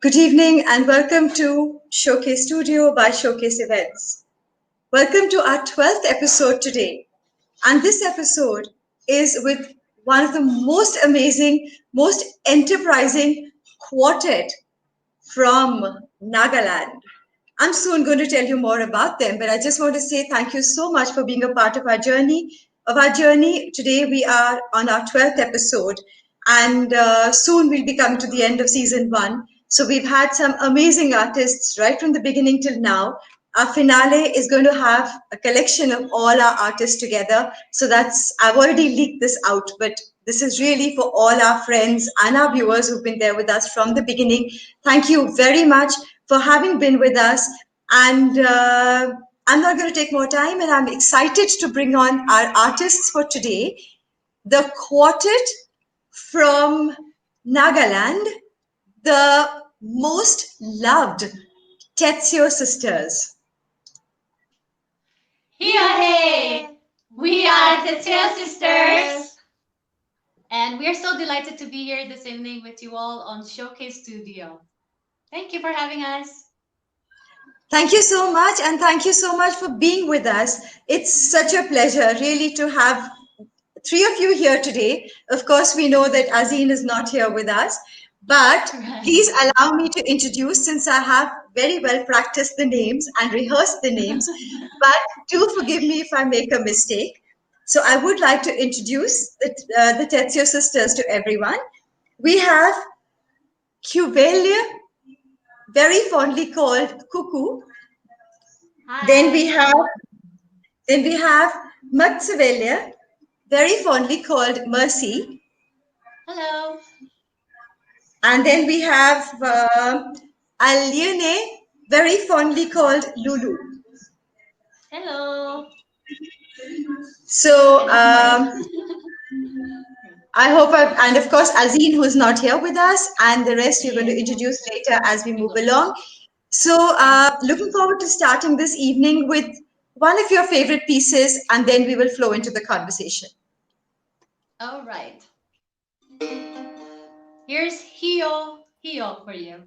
Good evening and welcome to Showcase Studio by Showcase Events. Welcome to our 12th episode today. And this episode is with one of the most amazing, most enterprising quartet from Nagaland. I'm soon going to tell you more about them, but I just want to say thank you so much for being a part of our journey. Today we are on our 12th episode, and soon we'll be coming to the end of season one. So we've had some amazing artists right from the beginning till now. Our finale is going to have a collection of all our artists together. So I've already leaked this out, but this is really for all our friends and our viewers who've been there with us from the beginning. Thank you very much for having been with us. And I'm not going to take more time, and I'm excited to bring on our artists for today. The quartet from Nagaland, the most loved Tetseo sisters. Hey! We are the Tetseo sisters! And we are so delighted to be here this evening with you all on Showcase Studio. Thank you for having us. Thank you so much, and thank you so much for being with us. It's such a pleasure, really, to have three of you here today. Of course, we know that Azeen is not here with us, but please allow me to introduce, since I have very well practiced the names and rehearsed the names, but do forgive me if I make a mistake. So I would like to introduce the Tetseo sisters to everyone. We have Cubelia, very fondly called Cuckoo. Hi. Then we have Matsavelia, very fondly called Mercy. Hello. And then we have Aliene, very fondly called Lulu. Hello. So I hope and of course Azeen, who is not here with us, and the rest you're going to introduce later as we move along. So looking forward to starting this evening with one of your favorite pieces, and then we will flow into the conversation. All right. Here's Hio for you.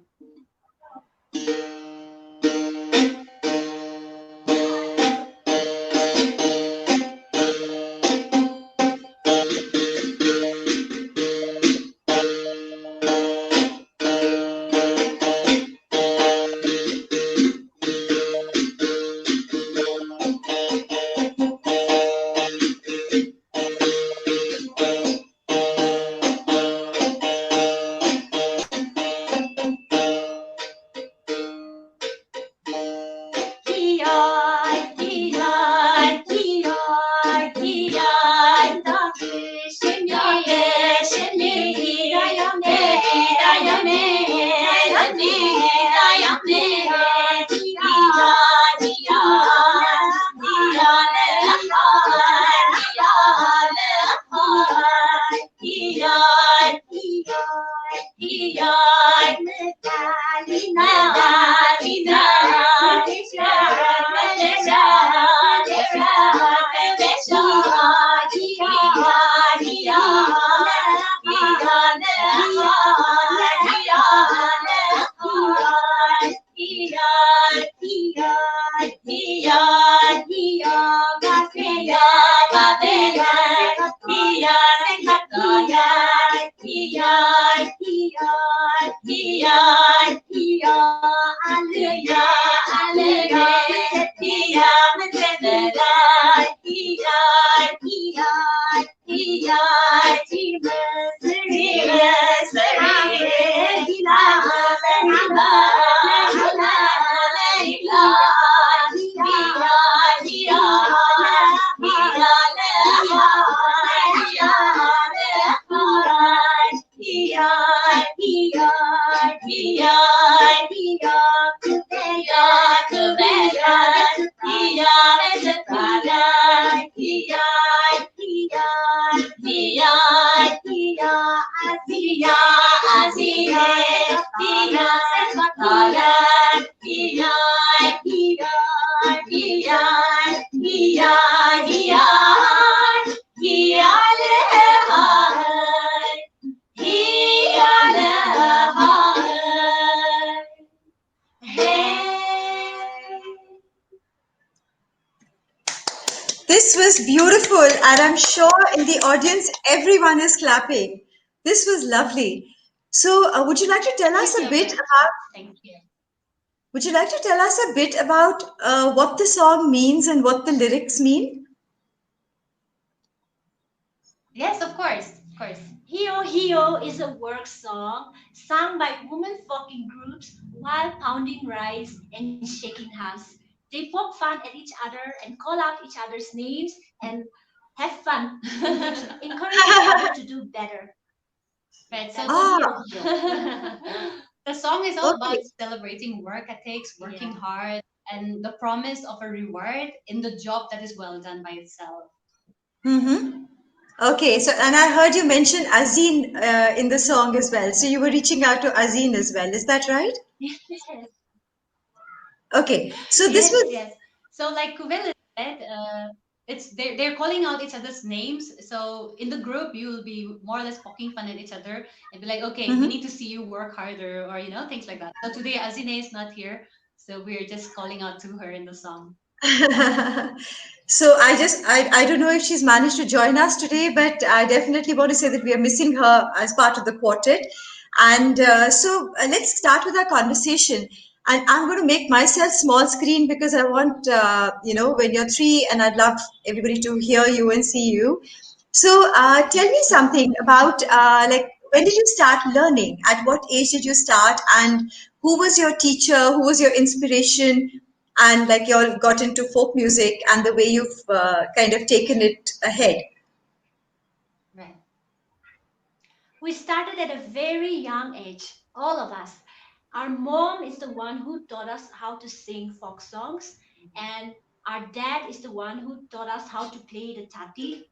This was beautiful, and I'm sure in the audience everyone is clapping. This was lovely. So, would you like to tell us Thank a you. bit about? Thank you. Would you like to tell us a bit about what the song means and what the lyrics mean? Yes, of course. Of course. Hio Hio is a work song sung by women folking groups while pounding rice and shaking hands. They poke fun at each other and call out each other's names and have fun, which encourage each other to do better. Right. So That's Ah, Hio Hio. the song is all about okay. celebrating work ethics, working Yeah. hard, and the promise of a reward in the job that is well done by itself. Mm-hmm. Okay, so and I heard you mention Azin in the song as well. So you were reaching out to Azin as well. Is that right? Yes. Okay, so this Yes, was. yes. So like Kuvel said, it's they're calling out each other's names. So in the group, you'll be more or less poking fun at each other and be like, okay, we Mhm. need to see you work harder, or things like that. So today Azine is not here, so we're just calling out to her in the song. So I don't know if she's managed to join us today, but I definitely want to say that we are missing her as part of the quartet. And let's start with our conversation. And I'm going to make myself small screen because I want, when you're three, and I'd love everybody to hear you and see you. So tell me something about like when did you start learning? At what age did you start? And who was your teacher? Who was your inspiration? And like you all got into folk music and the way you've kind of taken it ahead. Right. We started at a very young age, all of us. Our mom is the one who taught us how to sing folk songs, and our dad is the one who taught us how to play the tati.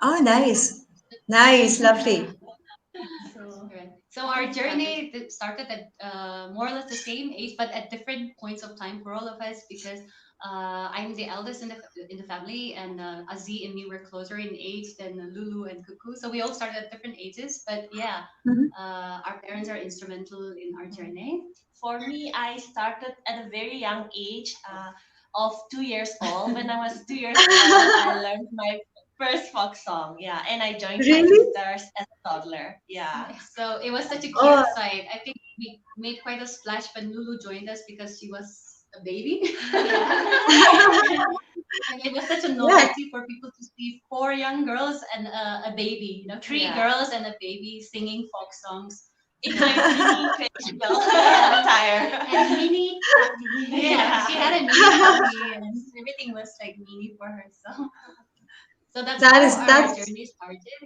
Oh, nice. Nice, Yeah, lovely. so Right. So that's how our we started. journey started at more or less the same age, but at different points of time for all of us because I'm the eldest in the family, and Azi and me were closer in age than Lulu and Kuku. So we all started at different ages, but yeah, Mhm. our parents are instrumental in our journey. For me, I started at a very young age of 2 years old. When I was 2 years old, I learned my first folk song. Yeah, and I joined my Really? sisters as a toddler. Yeah. So it was such a Oh, cute sight. I think we made quite a splash when Lulu joined us because she was a baby. Yeah. And it was such a yes. novelty for people to see four young girls and a baby, three Yeah. girls and a baby singing folk songs. In So, my mini traditional Yeah. attire. And mini tati. yeah, she had Yeah. a mini puppy and everything was like mini for her. So that's That how is our that's. journey started.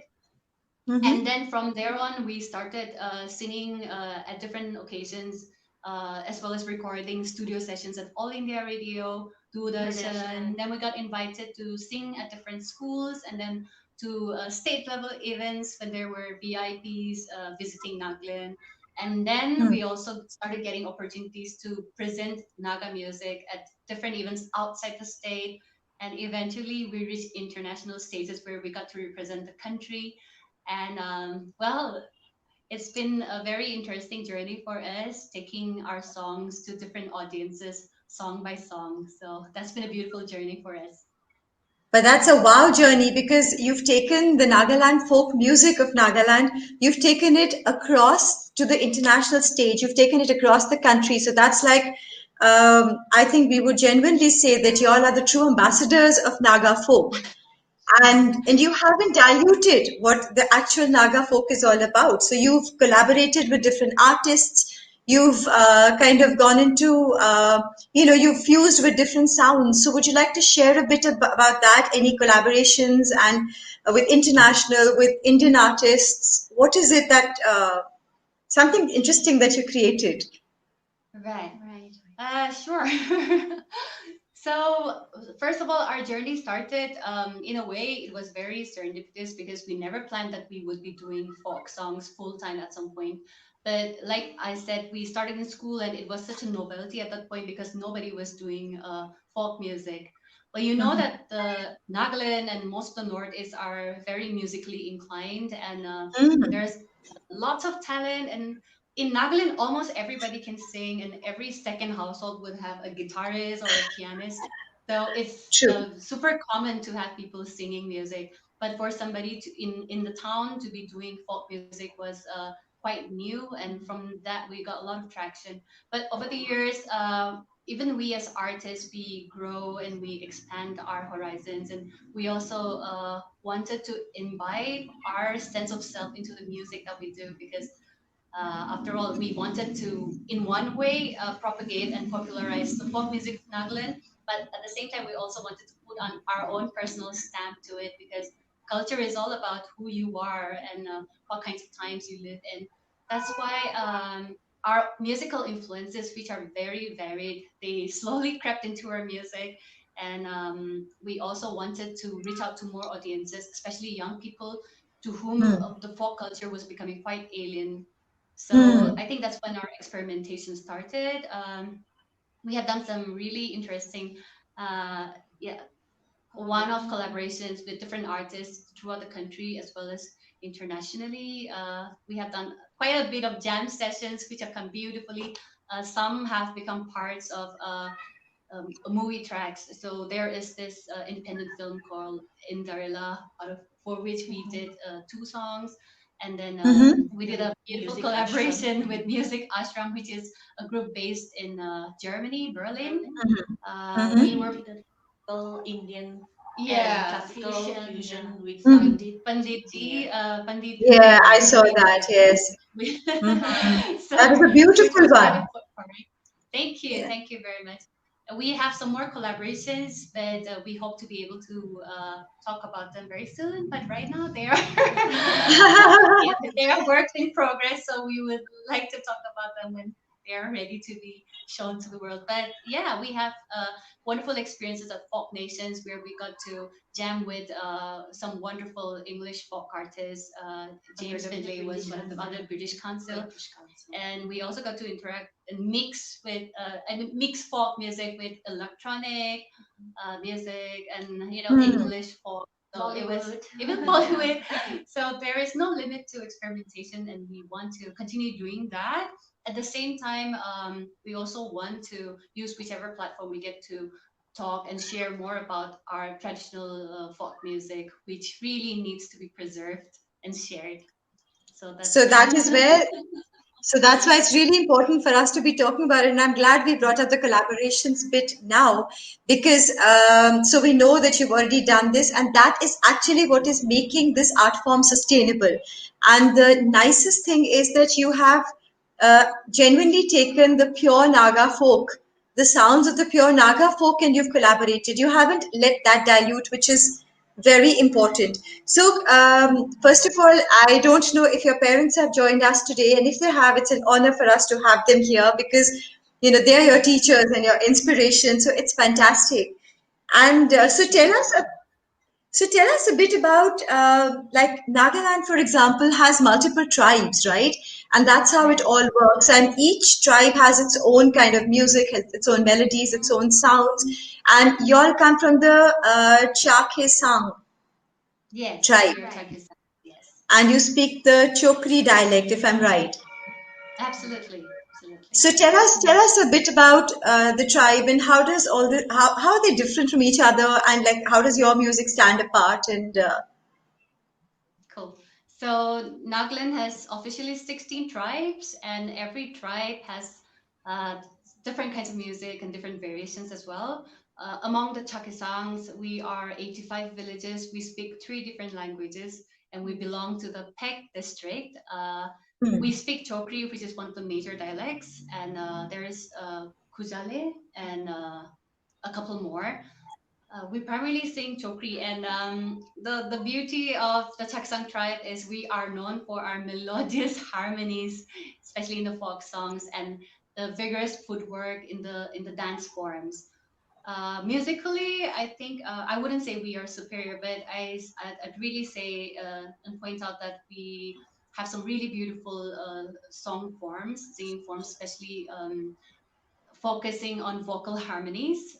And Mhm. then from there on, we started singing at different occasions, as well as recording studio sessions at All India Radio, Doordarshan. Doordarshan. Then we got invited to sing at different schools, and then to state level events when there were VIPs visiting Nagaland. And then Mm. we also started getting opportunities to present Naga music at different events outside the state. And eventually, we reached international stages where we got to represent the country. And well, it's been a very interesting journey for us, taking our songs to different audiences, song by song. So that's been a beautiful journey for us. But that's a wow journey because you've taken the Nagaland folk music of Nagaland, you've taken it across to the international stage, you've taken it across the country. So that's like, I think we would genuinely say that you all are the true ambassadors of Naga folk. And you haven't diluted what the actual Naga folk is all about. So you've collaborated with different artists. You've kind of gone into, you've fused with different sounds. So would you like to share a bit about that? Any collaborations and with international, with Indian artists? What is it that something interesting that you created? Right. Right. Sure. So, first of all, our journey started in a way, it was very serendipitous because we never planned that we would be doing folk songs full time at some point. But, like I said, we started in school and it was such a novelty at that point because nobody was doing folk music. Well, you know Mhm. that the Nagaland and most of the Northeast are very musically inclined, and Mm. there's lots of talent. And in Nagaland, almost everybody can sing, and every second household would have a guitarist or a pianist. So it's True. super common to have people singing music, but for somebody to in the town to be doing folk music was quite new, and from that we got a lot of traction. But over the years, even we as artists, we grow and we expand our horizons, and we also wanted to imbibe our sense of self into the music that we do, because after all, we wanted to, in one way, propagate and popularize the folk music of Nagaland, but at the same time, we also wanted to put on our own personal stamp to it, because culture is all about who you are and what kinds of times you live in. That's why our musical influences, which are very varied, they slowly crept into our music. And we also wanted to reach out to more audiences, especially young people to whom Hmm. the folk culture was becoming quite alien. So Hmm. I think that's when our experimentation started. We have done some really interesting, uh, yeah, one-off collaborations with different artists throughout the country as well as internationally. We have done quite a bit of jam sessions, which have come beautifully. Some have become parts of movie tracks. So there is this independent film called Indarila, out of for which we did two songs, and then Mm-hmm. we did a beautiful Music collaboration ashram. with Music Ashram, which is a group based in Germany, Berlin. Mm-hmm. We We were did a typical Indian and yeah classical Fusion, yeah. fusion with Mm-hmm. Pandit. Panditji, Yeah. Panditji Yeah, I and saw that. Panditji. Yes. We- Mm-hmm. That is so a which beautiful was quite one. important. Thank you. Yeah. Thank you very much. We have some more collaborations, but we hope to be able to talk about them very soon. But right now, they are yeah, they are works in progress. So we would like to talk about them when they are ready to be shown to the world. But yeah, we have wonderful experiences at Folk Nations where we got to jam with some wonderful English folk artists. Under James the Finlay was British one of them, Council. under British Council, British Council. and we also got to interact and mix with and mix folk music with electronic music and Hmm. English folk. So it was Bollywood. even Bollywood. So there is no limit to experimentation, and we want to continue doing that. At the same time, we also want to use whichever platform we get to talk and share more about our traditional folk music, which really needs to be preserved and shared. So So that's that is where So that's why it's really important for us to be talking about it. And I'm glad we brought up the collaborations bit now because so we know that you've already done this, and that is actually what is making this art form sustainable. And the nicest thing is that you have genuinely taken the pure Naga folk, the sounds of the pure Naga folk, and you've collaborated. You haven't let that dilute, which is very important. So, first of all, I don't know if your parents have joined us today, and if they have, it's an honor for us to have them here because they're your teachers and your inspiration. So it's fantastic. And so tell us a bit about like Nagaland, for example, has multiple tribes, right? And that's how it right. all works. And each tribe has its own kind of music, has its own melodies, its own sounds. And you all come from the Chakesang Yes, tribe, pure Right. Turkish. Yes, and you speak the Chokri dialect, if I'm right. absolutely, absolutely. So tell us a bit about the tribe and how does how are they different from each other, and like how does your music stand apart? And Cool. So Nagaland has officially 16 tribes, and every tribe has uh, different kinds of music and different variations as well. Among the Chakisangs, we are 85 villages. We speak three different languages, and we belong to the Pek district. We hmm, speak Chokri, which is one of the major dialects, and there is Kuzale and a couple more. We primarily sing chokri, and the beauty of the Chaksang tribe is we are known for our melodious harmonies, especially in the folk songs, and the vigorous footwork in the dance forms. Musically, I think I wouldn't say we are superior, but I'd really say and point out that we have some really beautiful song forms, singing forms, especially focusing on vocal harmonies.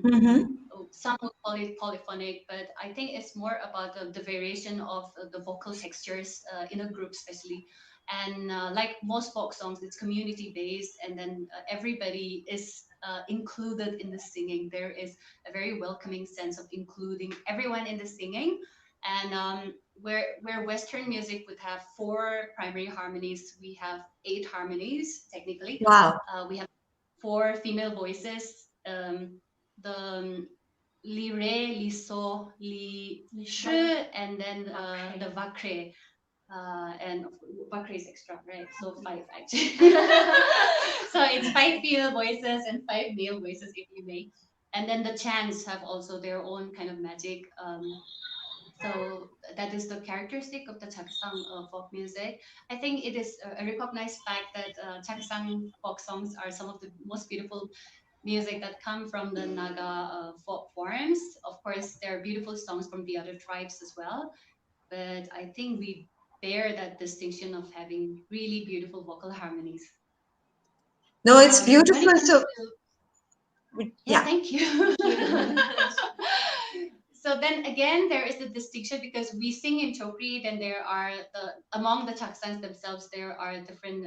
hmm, Some would call it polyphonic, but I think it's more about the variation of the vocal textures in a group, especially. And like most folk songs, it's community based, and then everybody is included in the singing. There is a very welcoming sense of including everyone in the singing. And where Western music would have four primary harmonies, we have eight harmonies technically. Wow. We have four female voices. The li re, li so, li sh, and then the vakre. And vakre is extra, right? So five actually. So it's five female voices and five male voices, if you may. And then the chants have also their own kind of magic. So that is the characteristic of the Chaksang folk music. I think it is a recognized fact that Chaksang folk songs are some of the most beautiful music that come from the Naga folk forms. Of course, there are beautiful songs from the other tribes as well, but I think we bear that distinction of having really beautiful vocal harmonies. No, it's When it beautiful. comes So, to, yeah, yeah. thank you. So then again, there is the distinction because we sing in Chokri, then there are among the Chaksangs themselves, there are different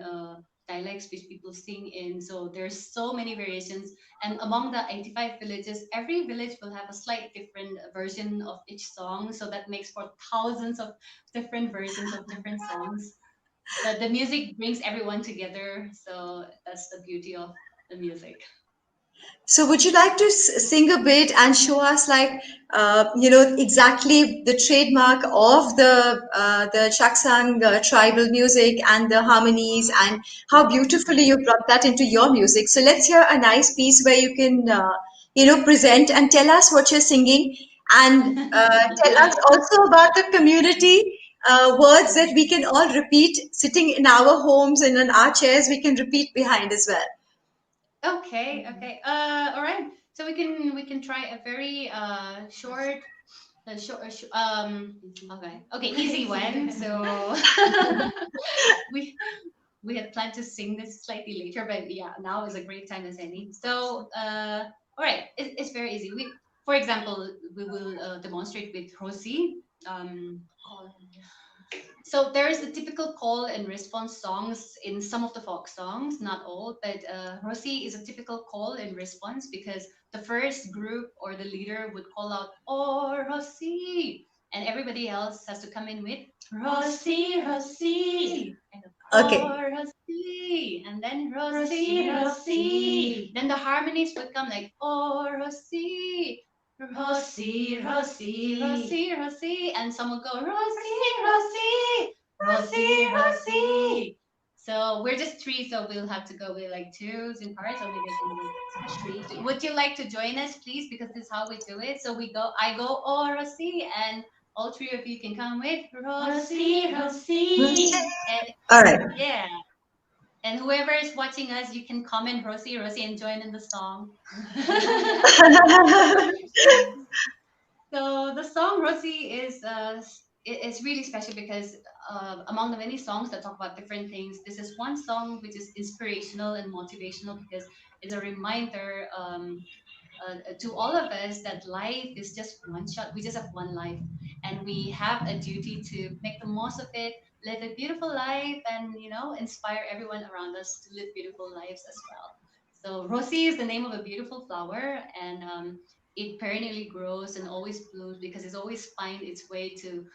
dialects which people sing in. So there's so many variations. And among the 85 villages, every village will have a slight different version of each song. So that makes for thousands of different versions of different songs. But the music brings everyone together. So that's the beauty of the music. So, would you like to sing a bit and show us, like, exactly the trademark of the Chaksang tribal music and the harmonies, and how beautifully you brought that into your music? So, let's hear a nice piece where you can, present and tell us what you're singing, and tell us also about the community words that we can all repeat sitting in our homes and in our chairs. We can repeat behind as well. Okay, okay. All right. So we can try a very easy one. So we we had planned to sing this slightly later, but yeah, now is a great time as any. So all right, it's very easy. For example, we will demonstrate with Rosie. Um, so there is the typical call and response songs in some of the folk songs, not all, but Rosie is a typical call and response because the first group or the leader would call out, "Oh, Rosie," and everybody else has to come in with Rosie, Rosie, kind of, Okay. "Oh, Rosie," and then Rosie, Rosie. Then the harmonies would come like, "Oh, Rosie." Rosie, Rosie, Rosie, Rosie, and someone go Rosie, Rosie, Rosie, Rosie. So we're just three, so we'll have to go with like twos in parts, or maybe I can do three. Would you like to join us, please? Because this is how we do it. So I go, oh Rosie, and all three of you can come with Rosie, Rosie, and All right. yeah. And whoever is watching us, you can comment Rosie, Rosie, and join in the song. So the song Rosie is really special because among the many songs that talk about different things, this is one song which is inspirational and motivational because it's a reminder to all of us that life is just one shot. We just have one life, and we have a duty to make the most of it, live a beautiful life, and inspire everyone around us to live beautiful lives as well. So Rosie is the name of a beautiful flower, and it perennially grows and always blooms because it's always find its way to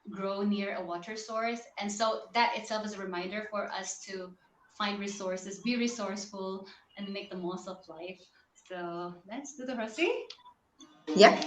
grow near a water source, and so that itself is a reminder for us to find resources, be resourceful, and make the most of life. So let's do the Rosie. Yeah.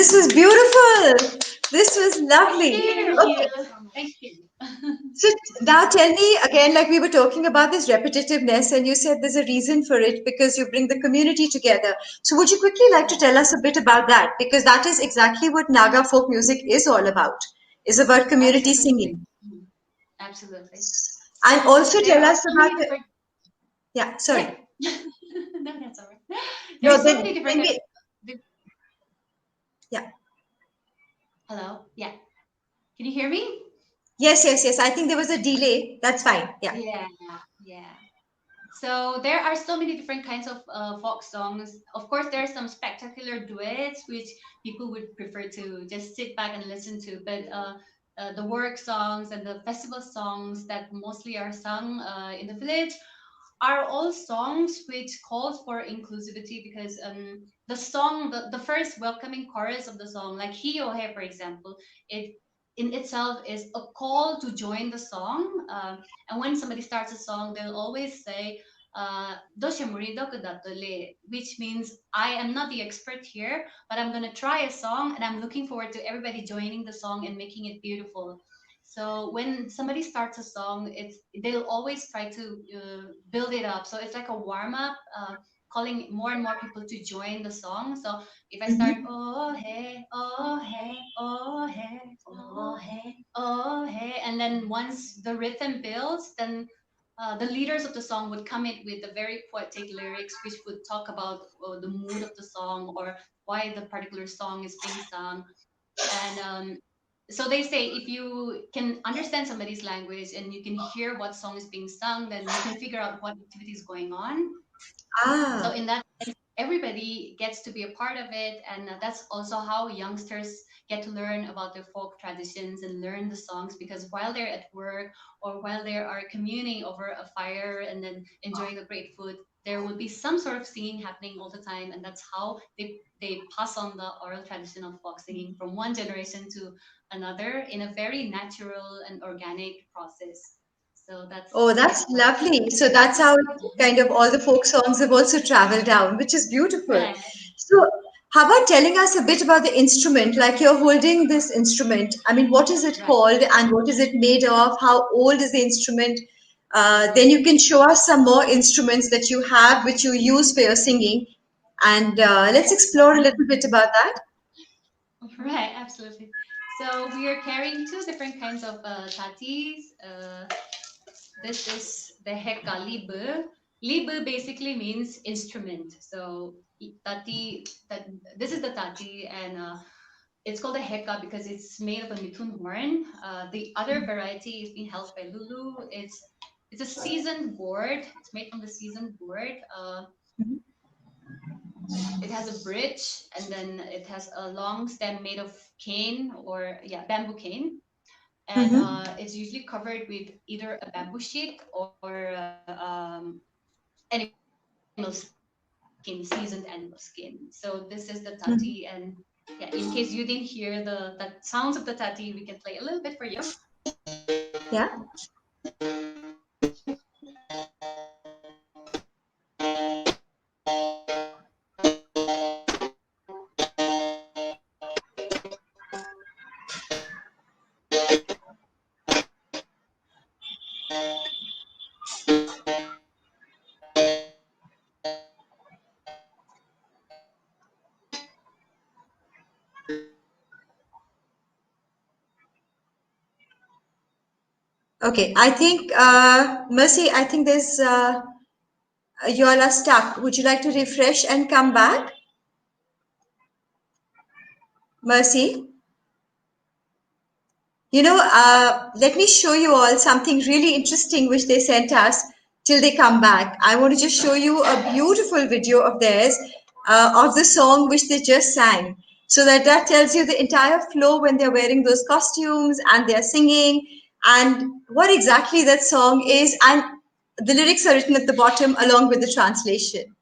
This was beautiful. This was lovely. Thank Okay. you. Thank you. So now tell me again, like we were talking about this repetitiveness, and you said there's a reason for it because you bring the community together. So would you quickly like to Yeah, tell us a bit about that? Because that is exactly what Naga folk music is all about, is about community absolutely. singing. Mhm. Absolutely. And So also there tell are us so about many the, different, yeah, yeah. sorry. No, that's all right. There are No, so many then different when types. we, yeah. Hello? Yeah. Can you hear me? Yes. I think there was a delay. That's fine. Yeah. Yeah, yeah. So there are so many different kinds of folk songs. Of course, there are some spectacular duets which people would prefer to just sit back and listen to. But the work songs and the festival songs that mostly are sung in the village are all songs which calls for inclusivity because the song, the first welcoming chorus of the song, like Hiyohe, for example, it in itself is a call to join the song. And when somebody starts a song, they'll always say, which means I am not the expert here, but I'm going to try a song and I'm looking forward to everybody joining the song and making it beautiful. So when somebody starts a song, they'll always try to build it up. So it's like a warm up, calling more and more people to join the song. So if I start Mm-hmm. oh hey oh hey oh hey Oh, hey. oh hey, and then once the rhythm builds, then the leaders of the song would come in with the very poetic lyrics, which would talk about the mood of the song or why the particular song is being sung. And so they say if you can understand somebody's language and you can hear what song is being sung, then you can figure out what activity is going on. So Ah. in that sense, everybody gets to be a part of it, and that's also how youngsters get to learn about their folk traditions and learn the songs. Because while they're at work or while they are communing over a fire and then enjoying the great food, there will be some sort of singing happening all the time, and that's how they pass on the oral tradition of folk singing from one generation to another in a very natural and organic process. So Oh, that's that's what. lovely. So that's how kind of all the folk songs have also traveled down, which is beautiful. Right. So, how about telling us a bit about the instrument? Like you're holding this instrument. I mean, what is it Right. called and what is it made of? How old is the instrument? Then you can show us some more instruments that you have, which you use for your singing. And let's explore a little bit about that. Right, absolutely. So we are carrying two different kinds of tatis. This is the heka libe. Libe basically means instrument. So tati, that this is the tati, and it's called a heka because it's made of a mitun horn. The other variety is being held by Lulu. It's a seasoned gourd. It's made from the seasoned gourd. It has a bridge, and then it has a long stem made of cane or yeah bamboo cane, and Mm-hmm. it's usually covered with either a bamboo sheet or animal skin, seasoned animal skin. So this is the tati, and yeah, in case you didn't hear the sounds of the tati, we can play a little bit for you. Yeah. Okay. I think, Mercy, I think there's, you all are stuck. Would you like to refresh and come back? Mercy? Let me show you all something really interesting which they sent us till they come back. I want to just show you a beautiful video of theirs of the song which they just sang. So that tells you the entire flow when they're wearing those costumes and they're singing and what exactly that song is. And the lyrics are written at the bottom along with the translation.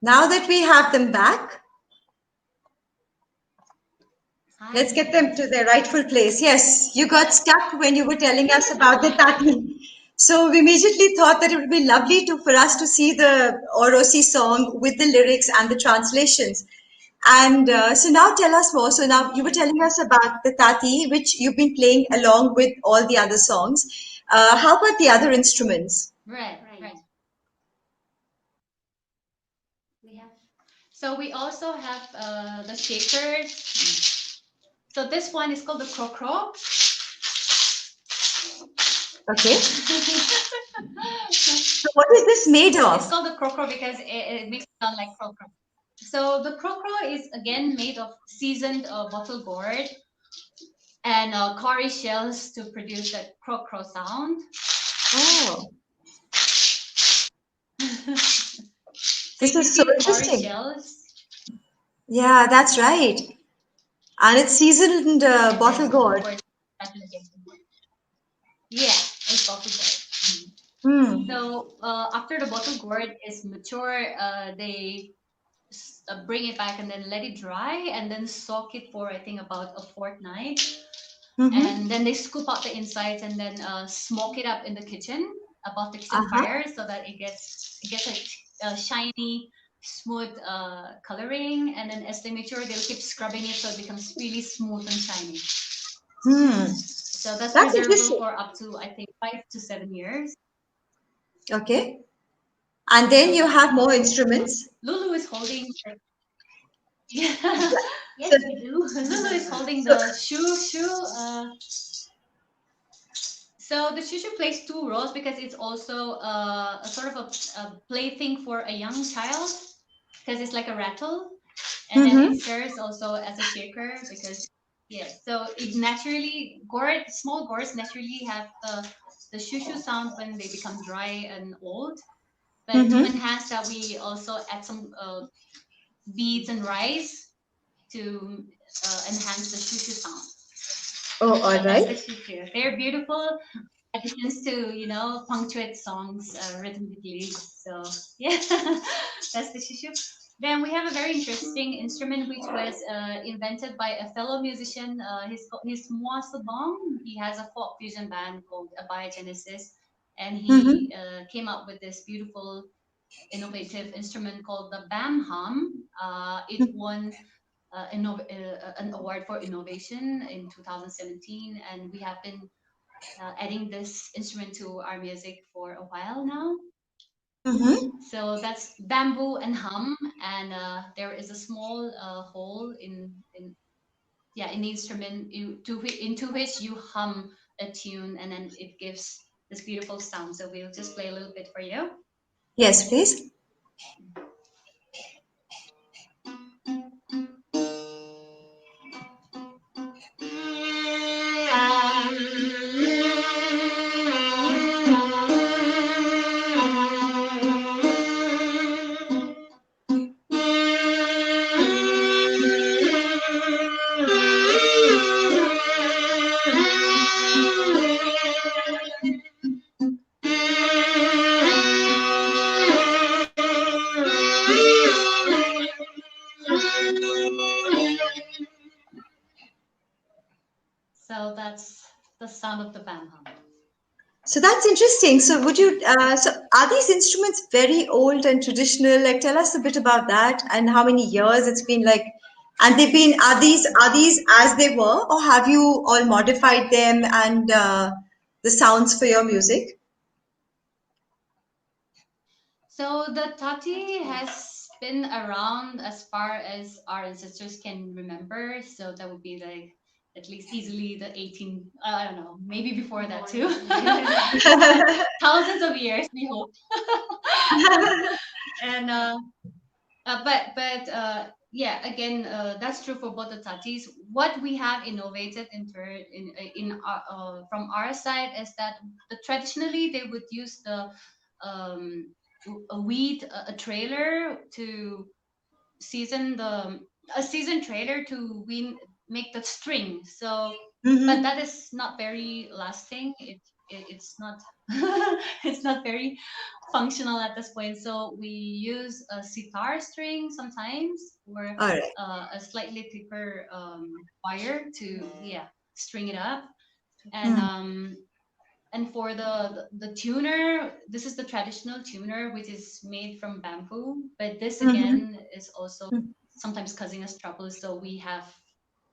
Now that we have them back, Hi. let's get them to their rightful place. Yes, you got stuck when you were telling us about the Tati. So we immediately thought that it would be lovely for us to see the Orosi song with the lyrics and the translations. And so now tell us more. So now you were telling us about the Tati, which you've been playing along with all the other songs. How about the other instruments? Right, Right. right. We have So we also have the shakers. So this one is called the krokro. Okay. So So what is this made it's of? called the krokro because it makes it sound like krokro. So the krokro is again made of seasoned bottle gourd and cowrie shells to produce that krokro sound. Oh, So this if you is so see the cowrie interesting. shells, Yeah, that's right. And it's seasoned and then bottle of gourd. course yeah, it's bottle gourd. Hmm. So after the bottle gourd is mature, they bring it back and then let it dry and then soak it for I think about a fortnight. Mm-hmm. And then they scoop out the insides and then smoke it up in the kitchen above the kitchen Uh-huh. fire so that it gets a shiny, smooth coloring. And then as they mature, they'll keep scrubbing it so it becomes really smooth and shiny. Hmm. So that's That's preservable interesting. for up to I think 5 to 7 years. Okay. And then you So have more instruments. Lulu is holding. Yeah. So, yes, we do. Lulu is holding so the shoe. So the shushu plays two roles because it's also a sort of a plaything for a young child because it's like a rattle, and then it mm-hmm. serves also as a shaker because yes, so it naturally small gourds naturally have the shushu sound when they become dry and old. But to Mm-hmm. enhance that, we also add some beads and rice to enhance the shushu sound. Oh, all So that's right. the shushu. They're beautiful additions to punctuate songs rhythmically. So yeah, that's the shushu. Then we have a very interesting instrument which was invented by a fellow musician. He's Moa Sabong. He has a folk fusion band called Abiogenesis, and Mm-hmm. he came up with this beautiful innovative instrument called the Bam Hum. It won an award for innovation in 2017, and we have been adding this instrument to our music for a while now. Mm-hmm. So that's bamboo and hum, and there is a small hole in the instrument into which you hum a tune, and then it gives this beautiful sound. So we'll just play a little bit for you. Yes, please. So that's the sound of the bam hum. So that's interesting. So would you, so are these instruments very old and traditional? Like tell us a bit about that and how many years it's been like, and are these as they were, or have you all modified them and the sounds for your music? So the tati has been around as far as our ancestors can remember. So that would be like at least easily the 18, I don't know, maybe before that too. But thousands of years, we hope. And yeah, again, that's true for both the tatis. What we have innovated in from our side is that traditionally they would use the um, a trailer to season the a seasoned trailer to make the string. So, but Mm-hmm. that is not very lasting. it's not it's not very functional at this point. So we use a sitar string sometimes, or All right. a slightly thicker wire to, yeah, string it up. And Hmm. for the tuner, this is the traditional tuner, which is made from bamboo. But this Mm-hmm. again is also sometimes causing us trouble. So we have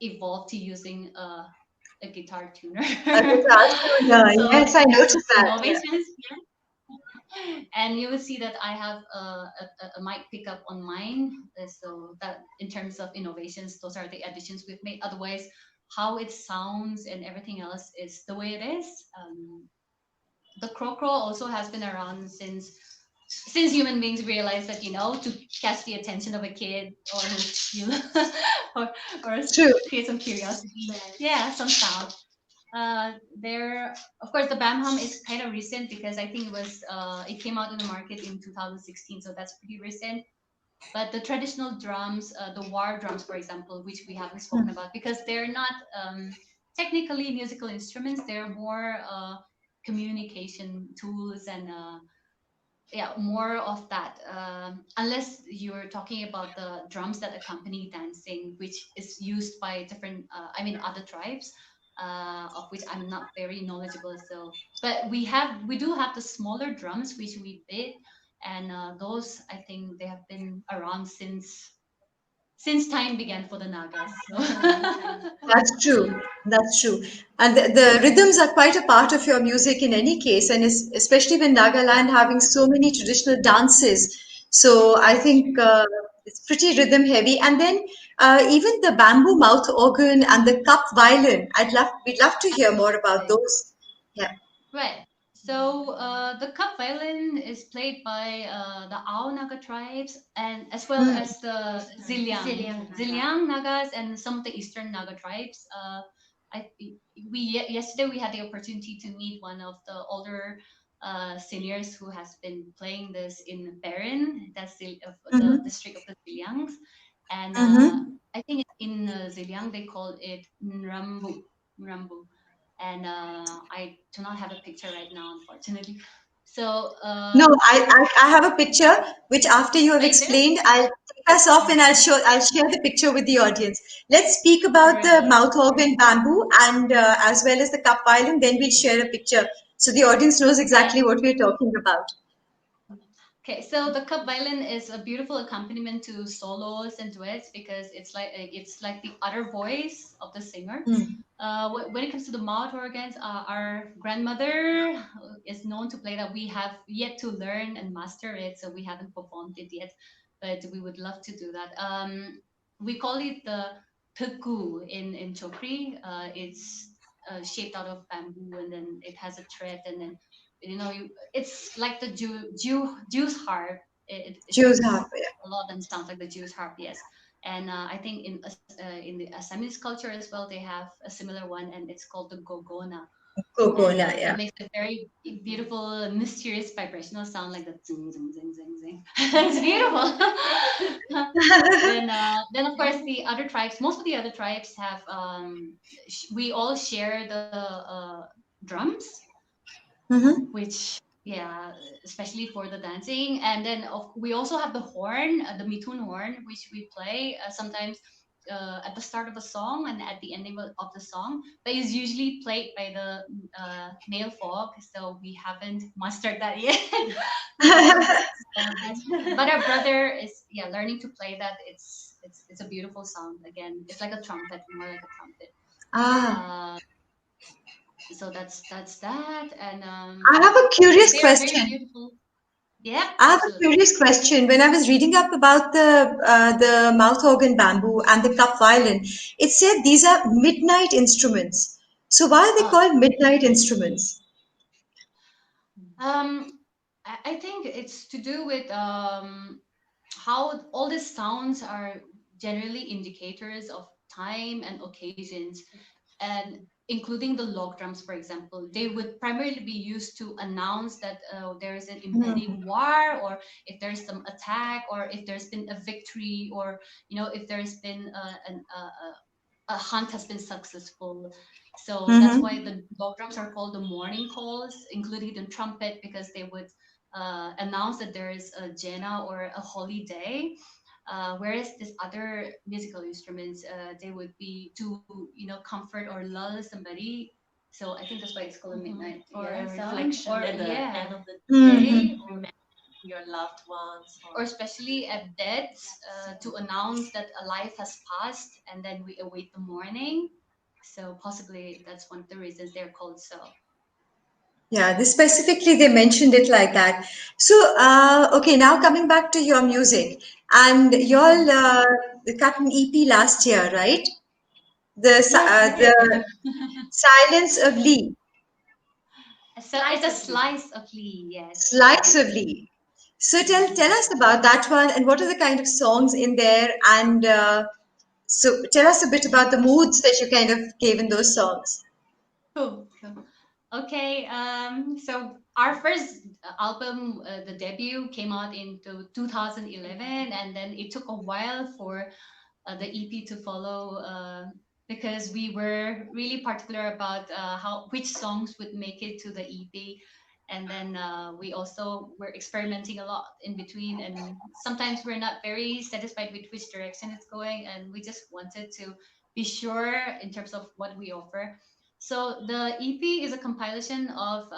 evolved to using a guitar tuner. A guitar tuner. So Yes, I yeah, noticed that. Yeah. innovations. And you will see that I have a mic pickup on mine. So that in terms of innovations, those are the additions we've made. Otherwise, how it sounds and everything else is the way it is. The crow crow also has been around since human beings realized that, to catch the attention of a kid, or you or, or True. create some curiosity. Yeah, some sound. There, of course, the Bam Hum is kind of recent, because I think it came out in the market in 2016, so that's pretty recent. But the traditional drums, the war drums, for example, which we haven't spoken about, because they're not technically musical instruments, they're more communication tools, and yeah, more of that. Unless you're talking about the drums that accompany dancing, which is used by different, I mean, other tribes, of which I'm not very knowledgeable. So, but we do have the smaller drums which we beat, and those, I think they have been around since time began for the Nagas. So. That's true. That's true. And the rhythms are quite a part of your music in any case, and especially when Nagaland having so many traditional dances. So I think it's pretty rhythm heavy. And then even the bamboo mouth organ and the cup violin. We'd love to hear more about Absolutely. those. Yeah. Right. So the cup violin is played by the Ao Naga tribes, and as well Hmm. as the Ziliang Nagas, and some of the Eastern Naga tribes. I yesterday we had the opportunity to meet one of the older seniors who has been playing this in Berin, that's the Mm-hmm. district of the Ziliangs, and Mm-hmm. I think in Ziliang they call it Nrambu, and I do not have a picture right now, unfortunately. So, No, I have a picture which after you have are you there? explained, I'll take us off and Okay, I'll share the picture with the audience. Let's speak about very the good. mouth organ bamboo and as well as the cup violin, then we'll share a picture so the audience knows Right. exactly what we're talking about. Okay, so the cup violin is a beautiful accompaniment to solos and duets, because it's like the other voice of the singer. Hmm. When it comes to the mouth organs, our grandmother is known to play that. We have yet to learn and master it, so we haven't performed it yet, but we would love to do that. We call it the teku in Chokri. It's shaped out of bamboo, and then it has a thread, and then it's like the Jew's harp. It Choose looks half, yeah. a lot and sounds like the Jew's harp, yes. And I think in the Assamese culture as well, they have a similar one, and it's called the gogona, and Coconut, it yeah. makes a very beautiful, mysterious vibrational sound, like the zing zing zing zing zing. It's beautiful. Then of course the other tribes, most of the other tribes have we all share the drums, Mm-hmm. which, yeah, especially for the dancing. And then we also have the horn, the mitun horn, which we play sometimes at the start of a song and at the ending of the song, but it's usually played by the male folk, so we haven't mastered that yet. But our brother is, yeah, learning to play that. It's a beautiful sound. Again, it's like a trumpet, more like a trumpet. Ah, uh, so that's that. And I have a curious they are very question. beautiful. Yeah, I have a absolutely. curious question. When I was reading up about the mouth organ bamboo and the cup violin, it said these are midnight instruments. So why are they Oh, called midnight instruments? um, I think it's to do with how all these sounds are generally indicators of time and occasions, and including the log drums, for example. They would primarily be used to announce that there is an impending war, or if there's some attack, or if there's been a victory, or if there's been a hunt has been successful. So that's Mm-hmm. why the dog drums are called the morning calls, including the trumpet, because they would announce that there is a jena or a holy day. Whereas these other musical instruments, they would be to comfort or lull somebody. So I think that's why it's called a Mhm. midnight, Or yeah, a song, reflection or at the yeah, end of the Mm-hmm. day, day, or your loved ones, or or especially at deaths, to announce that a life has passed and then we await the morning. So possibly that's one of the reasons they're called so. Yeah, this specifically they mentioned it like that. So, okay, now coming back to your music, and y'all cut an EP last year, right? Yes, we The did. Silence of Lee, So it's a Slice of meat. slice of Lee, yes. Slice of Lee. So tell us about that one, and what are the kind of songs in there, and so tell us a bit about the moods that you kind of gave in those songs. Cool, cool. Okay, so our first album, the debut, came out in 2011, and then it took a while for the EP to follow, because we were really particular about how which songs would make it to the EP, and then we also were experimenting a lot in between, and sometimes we're not very satisfied with which direction it's going, and we just wanted to be sure in terms of what we offer. So the EP is a compilation of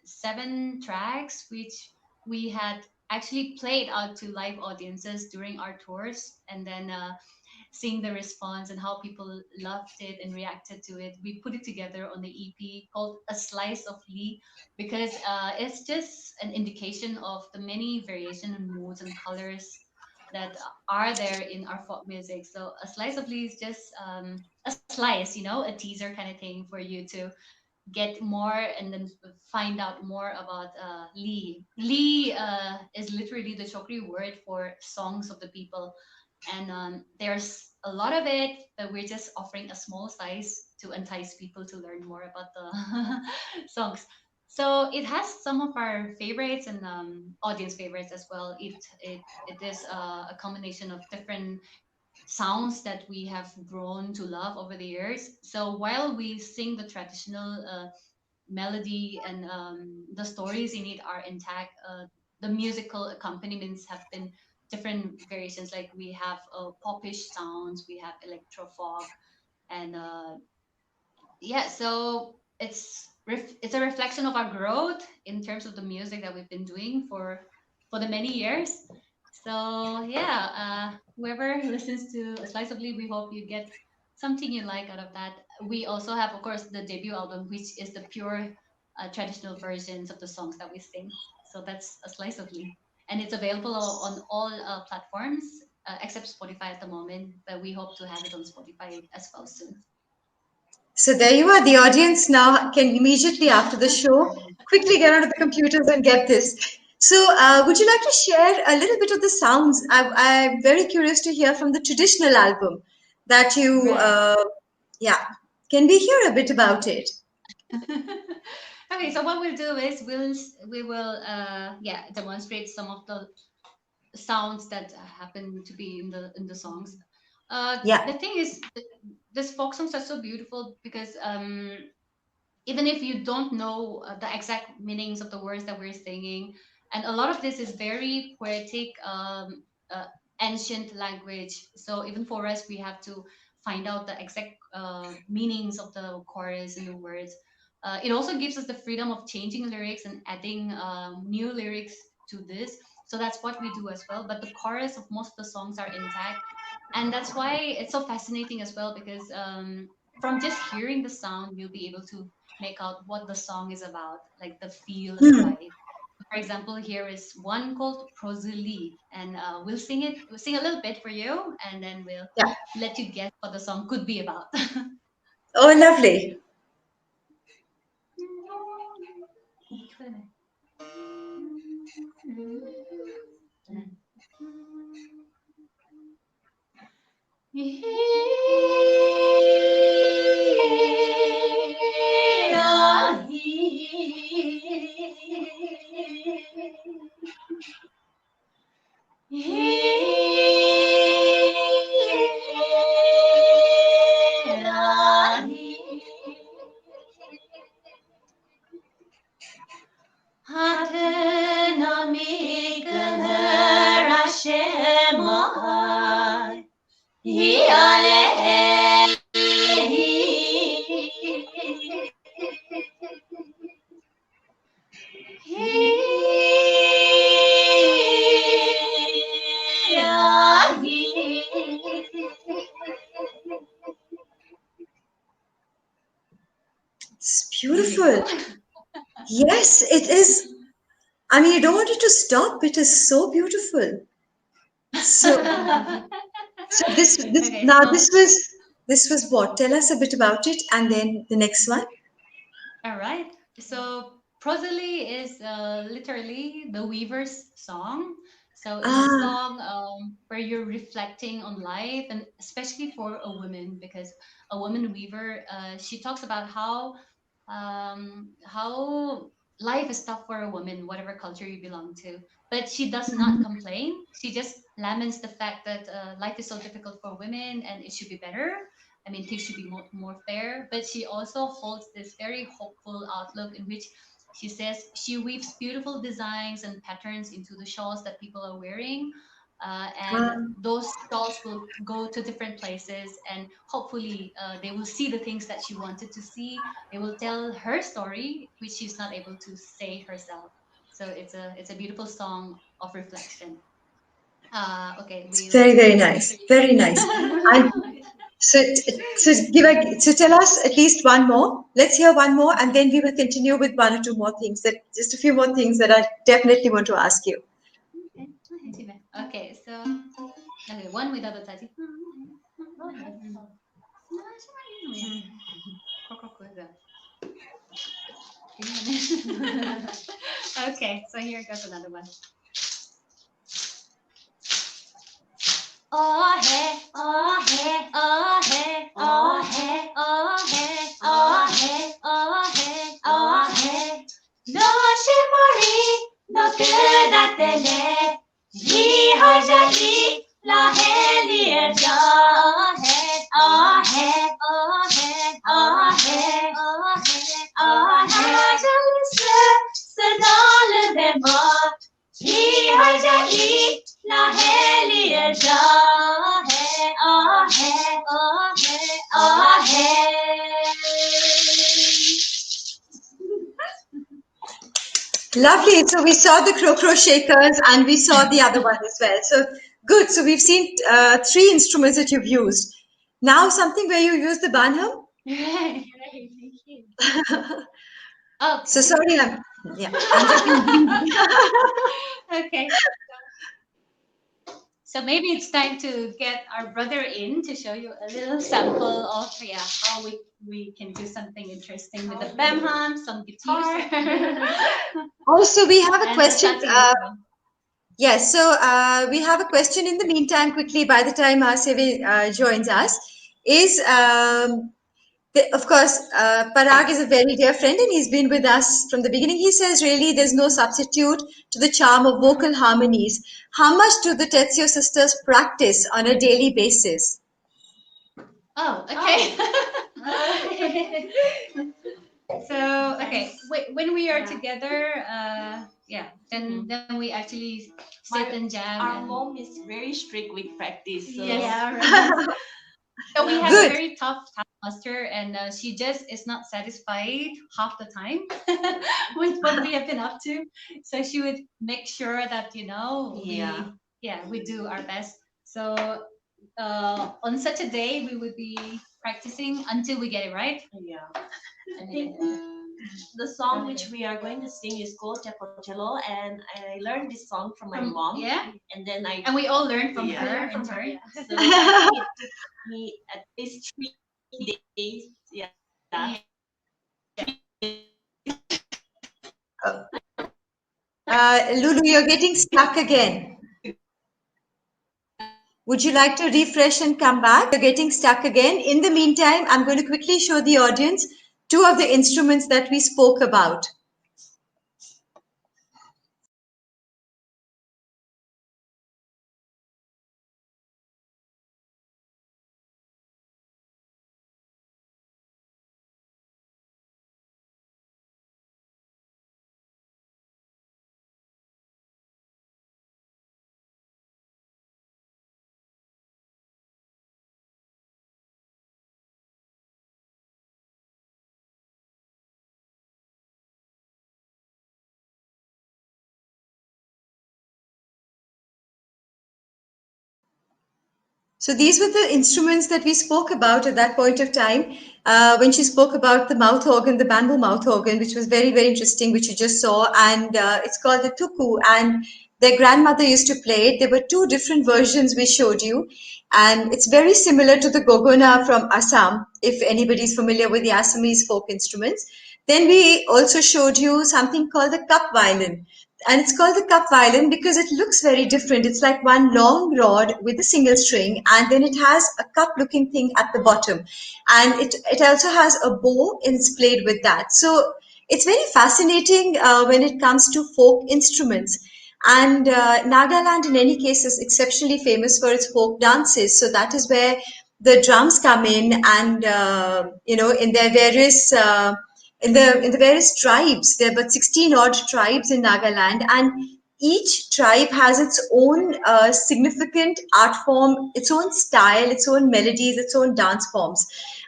7 tracks, which we had actually played out to live audiences during our tours, and then seeing the response and how people loved it and reacted to it, we put it together on the EP called A Slice of Lee, because it's just an indication of the many variation and moods and colors that are there in our folk music. So A Slice of Lee is just a slice, a teaser kind of thing for you to get more and then find out more about Lee. Lee is literally the Chokri word for songs of the people. And there's a lot of it, but we're just offering a small size to entice people to learn more about the songs. So it has some of our favorites and audience favorites as well. It is a combination of different sounds that we have grown to love over the years. So while we sing the traditional melody and the stories in it are intact, the musical accompaniments have been different variations. Like we have popish sounds, we have electro folk, and yeah, so it's a reflection of our growth in terms of the music that we've been doing for the many years. So yeah, whoever listens to A Slice of Lee, we hope you get something you like out of that. We also have, of course, the debut album, which is the pure traditional versions of the songs that we sing. So that's A Slice of Lee, and it's available on all platforms except Spotify at the moment, but we hope to have it on Spotify as well soon. So there you are. The audience now can immediately after the show quickly get onto the computers and get this. So, would you like to share a little bit of the sounds? I'm very curious to hear from the traditional album that you, Right. yeah. Can we hear a bit about it? Okay, so what we'll do is we will yeah, demonstrate some of the sounds that happen to be in the songs. Yeah. The thing is, this folk songs are so beautiful because even if you don't know the exact meanings of the words that we're singing, and a lot of this is very poetic, uh, ancient language. So even for us, we have to find out the exact meanings of the chorus and the words. It also gives us the freedom of changing lyrics and adding new lyrics to this. So that's what we do as well. But the chorus of most of the songs are intact, and that's why it's so fascinating as well, because from just hearing the sound, you'll be able to make out what the song is about, like the feel and the Hmm. vibe. For example, here is one called Prosili, and we'll sing it. We'll sing a little bit for you, and then we'll Yeah. let you guess what the song could be about. Oh, lovely. Hatenami Galera Shema Hiale It's beautiful. Yes, it is. I mean, you don't want it to stop. It is so beautiful. So, so this Okay, now so this was what? Tell us a bit about it, and then the next one. all right. So prosody is literally the weaver's song. So it's a Ah, song where you're reflecting on life, and especially for a woman, because a woman weaver, she talks about how life is tough for a woman, whatever culture you belong to. But she does not mhm. complain. She just laments the fact that life is so difficult for women and it should be better. I mean, things should be more fair. But she also holds this very hopeful outlook in which she says she weaves beautiful designs and patterns into the shawls that people are wearing. And Ah, those shawls will go to different places, and hopefully, they will see the things that she wanted to see. They will tell her story, which she's not able to say herself. So it's a beautiful song of reflection. Okay, it's we'll very, very nice. Very nice. And so tell us at least one more. Let's hear one more, and then we will continue with one or two more things. That just a few more things that I definitely want to ask you. Okay, so okay, one without a touchy. Okay, so here goes another one. Oh hey, oh hey, oh hey, oh hey, oh hey, oh hey, oh hey, oh hey. No shimori, no kedatele, ji hajali, la heli ja. Oh hey, oh hey, oh hey, oh hey, oh hey. Hajali se sedal de ma, ji hajali. La heli ja hai, ah hai, ah hai, ah hai. Lovely. So we saw the crow shakers, and we saw the other one as well. So good. So we've seen three instruments that you've used. Now something where you use the banham. Right. Okay. So sorry, I'm just being greedy. Okay. So maybe it's time to get our brother in to show you a little sample of how we can do something interesting with the bamham, some guitar, Also, we have a and the question. tati as well. Yes, so we have a question in the meantime, quickly, by the time Sevi joins us, is of course, Parag is a very dear friend and he's been with us from the beginning. He says, really, there's no substitute to the charm of vocal harmonies. How much do the Tetseo sisters practice on a daily basis? Oh, okay. So okay, when we are together, then we actually sit and jam. Our And mom is very strict with practice. So yes, Yeah, right. so we have a Good. very tough taskmaster, and she just is not satisfied half the time with what we have been up to. So she would make sure that yeah. we do our best. So on such a day, we would be practicing until we get it right. Yeah. I think the song which we are going to sing is called Cello, and I learned this song from my mom. Yeah, And then and we all learned from Yeah. her in turn. So I think it took me at least 3 days. Yeah. Lulu, you're getting stuck again. Would you like to refresh and come back? You're getting stuck again. In the meantime, I'm going to quickly show the audience two of the instruments that we spoke about. So these were the instruments that we spoke about at that point of time when she spoke about the mouth organ, the bamboo mouth organ, which was very, very interesting, which you just saw. And it's called the tuku. And their grandmother used to play it. There were two different versions we showed you. And it's very similar to the gogona from Assam, if anybody's familiar with the Assamese folk instruments. Then we also showed you something called the cup violin. And it's called the cup violin because it looks very different. It's like one long rod with a single string, and then it has a cup looking thing at the bottom. And it also has a bow and it's played with that. So it's very fascinating when it comes to folk instruments. And Nagaland, in any case, is exceptionally famous for its folk dances. So that is where the drums come in, and in their various in the various tribes. There are but 16 odd tribes in Nagaland, and each tribe has its own significant art form, its own style, its own melodies, its own dance forms,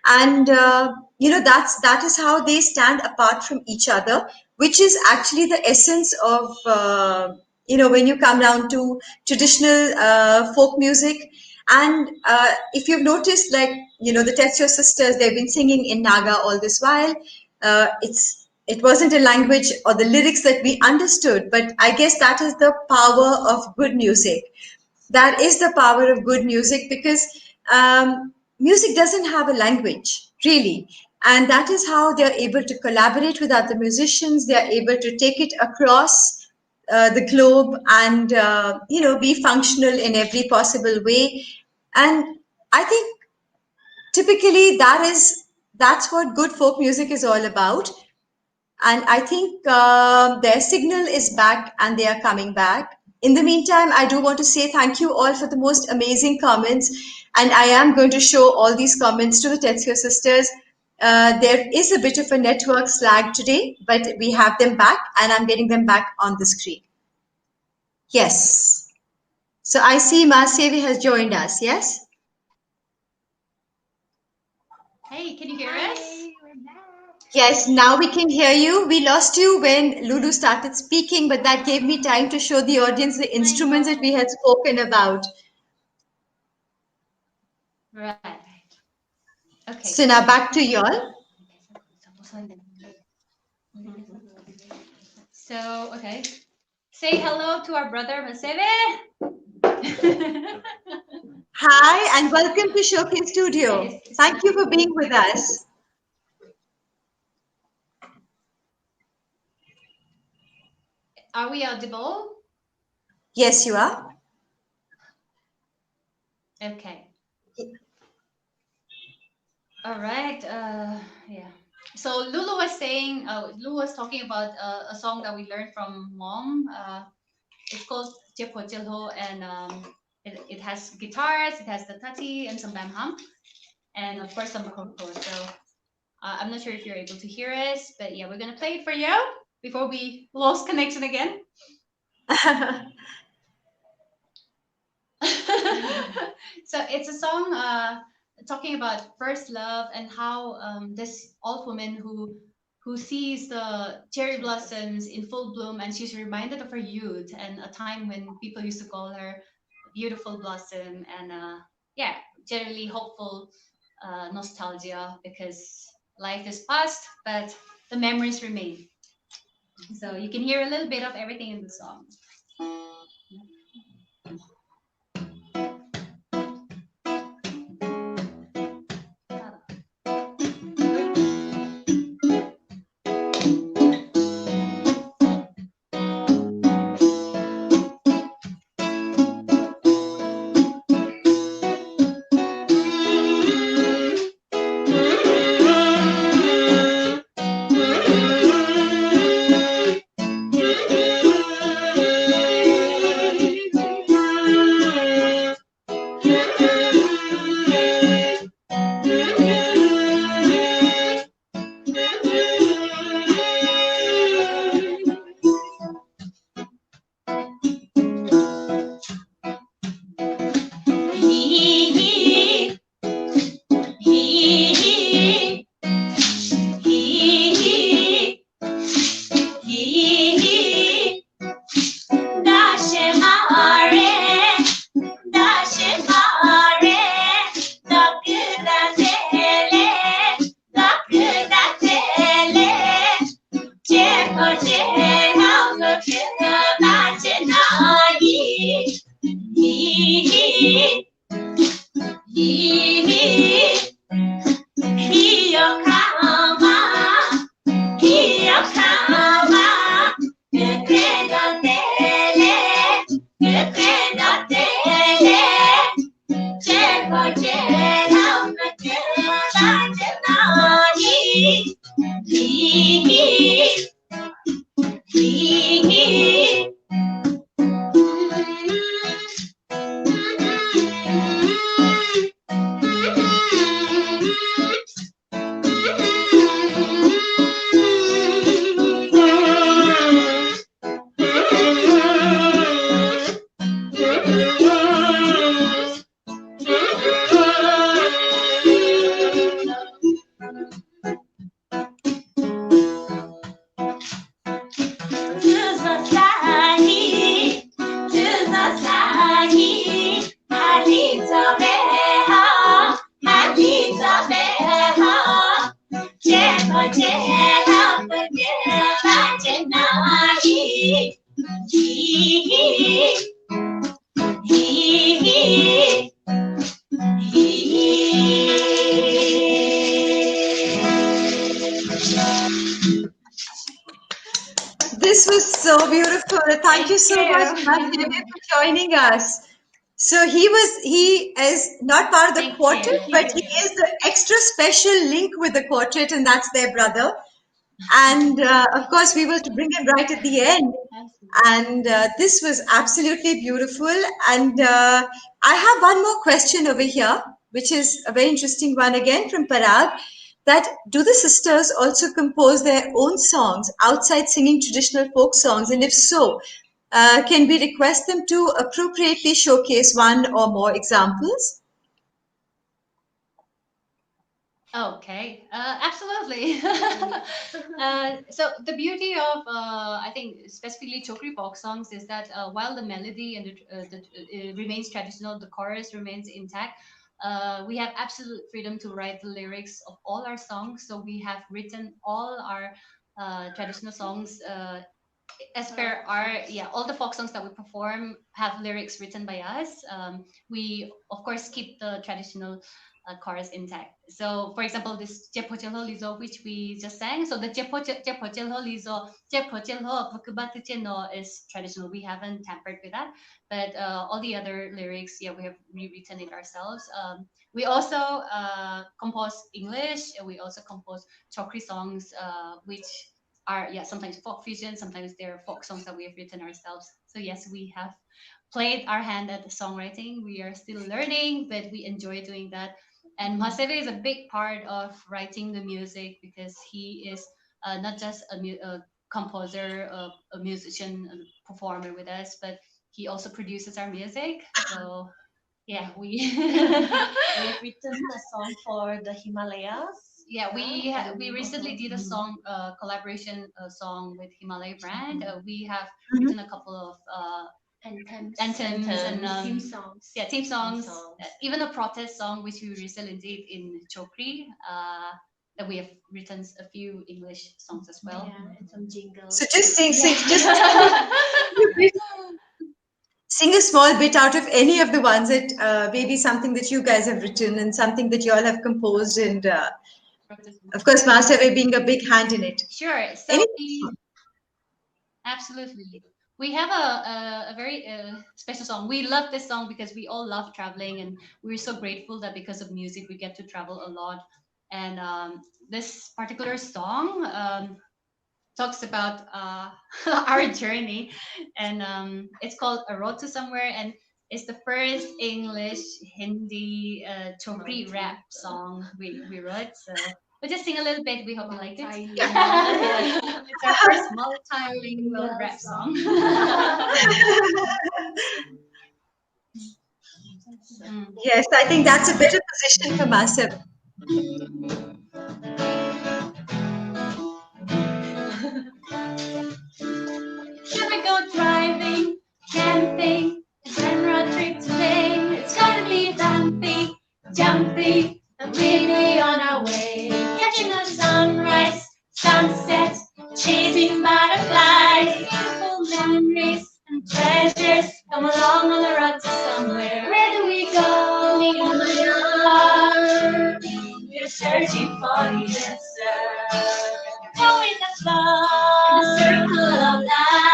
and that is how they stand apart from each other, which is actually the essence of when you come down to traditional folk music. And if you've noticed, like the Tetseo sisters, they've been singing in Naga all this while. It wasn't a language or the lyrics that we understood, but I guess that is the power of good music. That is the power of good music, because music doesn't have a language, really. And that is how they're able to collaborate with other musicians. They're able to take it across the globe and be functional in every possible way. And I think typically that's what good folk music is all about. And I think their signal is back and they are coming back. In the meantime, I do want to say thank you all for the most amazing comments. And I am going to show all these comments to the Tetseo sisters. There is a bit of a network slag today, but we have them back and I'm getting them back on the screen. Yes. So I see Masevi has joined us. Yes? Hey, can you hear us? We're back. Yes, now we can hear you. We lost you when Lulu started speaking, but that gave me time to show the audience the instruments that we had spoken about. Right. Okay. So now back to y'all. So, okay. Say hello to our brother Masebe. Hi, and welcome to Showcase Studio. Yes. Thank you for being with us. Are we audible? Yes, you are. Okay. All right. Yeah. So Lulu was saying, Lulu was talking about a song that we learned from mom. It's called Jepo Jilho, and it has guitars, it has the tati and some bamham, and of course some koko. So I'm not sure if you're able to hear us, but yeah, we're gonna play it for you before we lost connection again. So it's a song talking about first love and how this old woman who sees the cherry blossoms in full bloom, and she's reminded of her youth and a time when people used to call her beautiful blossom, and yeah, generally hopeful nostalgia, because life is past but the memories remain. So you can hear a little bit of everything in the song. This was so beautiful. Thank you so much, Mahdevi, for joining us. So he is not part of the Thank quartet, you. but he is the extra special link with the quartet, and that's their brother. And of course, we were to bring him right at the end. And this was absolutely beautiful. And I have one more question over here, which is a very interesting one again from Parag. That do the sisters also compose their own songs outside singing traditional folk songs? And if so, can we request them to appropriately showcase one or more examples? Okay, absolutely. So the beauty of I think specifically Chokri folk songs is that while the melody and it remains traditional, the chorus remains intact. We have absolute freedom to write the lyrics of all our songs. So we have written all our traditional songs as per our all the folk songs that we perform have lyrics written by us. We of course keep the traditional chorus intact. So for example, this Jepo Chelo Lizo, which we just sang, so the Jepo Chelo Lizo, Jepo Chelo Vakubatu Cheno is traditional. We haven't tampered with that, but all the other lyrics, we have rewritten it ourselves. We also compose English. We also compose Chokri songs, which are sometimes folk fusion, sometimes they're folk songs that we have written ourselves. So yes, we have played our hand at the songwriting. We are still learning, but we enjoy doing that. And Masebe is a big part of writing the music because he is not just a composer, a musician, a performer with us, but he also produces our music. So yeah, we We've written a song for the Himalayas. we recently did a song collaboration song with Himalaya brand. We have Mhm. written a couple of Anthems. anthems and Theme songs. theme songs. songs. Even a protest song which we recently did in Chokri. That we have written a few English songs as well. Yeah, and some jingles. So just sing, Yeah. sing a small bit out of any of the ones that maybe something that you guys have written and something that you all have composed, and of course, Masave being a big hand in it. Sure. So Any absolutely. We have a very special song. We love this song because we all love traveling, and we're so grateful that because of music we get to travel a lot. And this particular song talks about our journey, and it's called "A Road to Somewhere," and it's the first English Hindi Chokri rap song we wrote. So we'll just sing a little bit. We hope you like it. It's our first multilingual rap song. Mm. Yes, I think that's a better position for Masave. Should we go driving, camping, and road trip today? It's gonna be bumpy, jumpy, and we'll be on our way. Catching a sunrise, sunset, chasing butterflies, beautiful memories and treasures come along on the road to somewhere. Where do we go? We don't know. We're searching for the answer. Go with the flow, in the circle of life.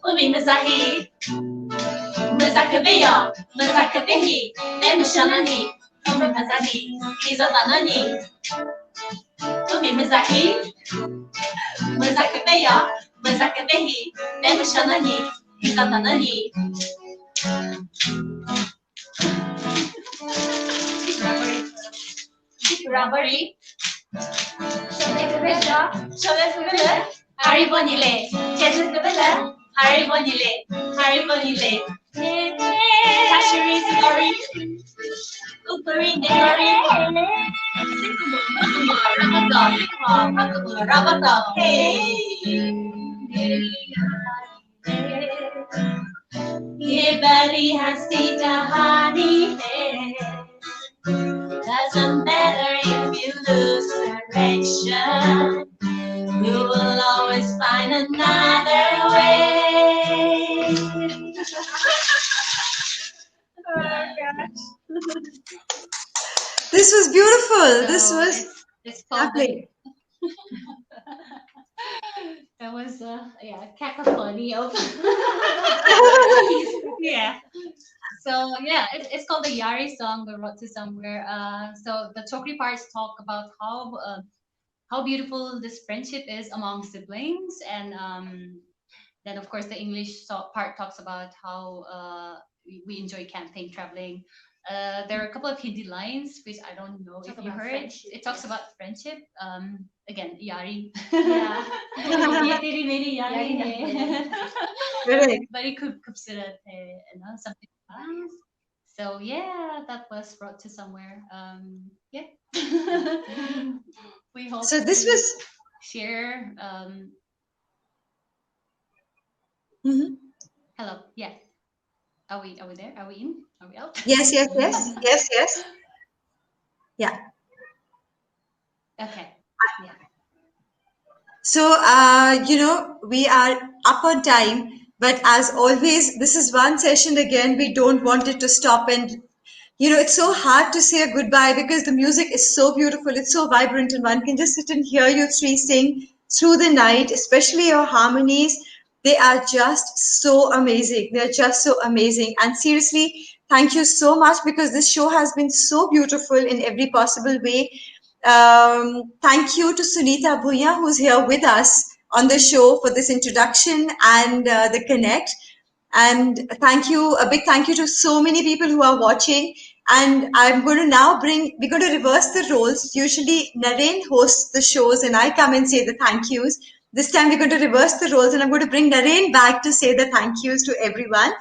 Umi Mazahi, Mazakabeya, Mazakabehi, Emishanani, Mizaki, Mizata Nanni, Umi Mizaki, Mizaki Beya, Mizaki Behi, Nemusha Nanni, Mizata Nanni. Rubbery, Shobekubele, Haribonile, Chezukubele, Haribonile, Haribonile. Kashiri Sigari, Ukuri Negari, Rabata, Rabata, hey. Ye belly has Tita honey, hey. Doesn't matter if you lose direction, you will always find another way. Oh gosh. This was beautiful. This So was it's called the lovely. that was yeah, cacophony of Yeah. so yeah, it's called the Yari song by Road to Somewhere. So the chokri parts talk about how beautiful this friendship is among siblings, and then of course the English part talks about how we enjoy camping, traveling. There are a couple of Hindi lines which I don't know Talk if you about heard. friendship, It talks yes. about friendship. Again, Yari. Yeah. ये तेरी मेरी यारी Yari है. Correct. Bari खूबसूरत है, something like that. So yeah, that was brought to somewhere. Yeah. We hope So this to was. share. Mhm. Hello. Yeah. Are we there? Are we in? Are we out? Yes, yes, yes, yes, yes. Yeah. Okay. Yeah. So, we are up on time, but as always, this is one session again. We don't want it to stop. And, it's so hard to say a goodbye because the music is so beautiful. It's so vibrant, and one can just sit and hear you three sing through the night, especially your harmonies. They are just so amazing. They're just so amazing. And seriously, thank you so much because this show has been so beautiful in every possible way. Thank you to Sunita Bhuya, who's here with us on the show for this introduction and the connect. And a big thank you to so many people who are watching. And I'm going to now we're going to reverse the roles. Usually Naren hosts the shows and I come and say the thank yous. This time we're going to reverse the roles and I'm going to bring Naren back to say the thank yous to everyone.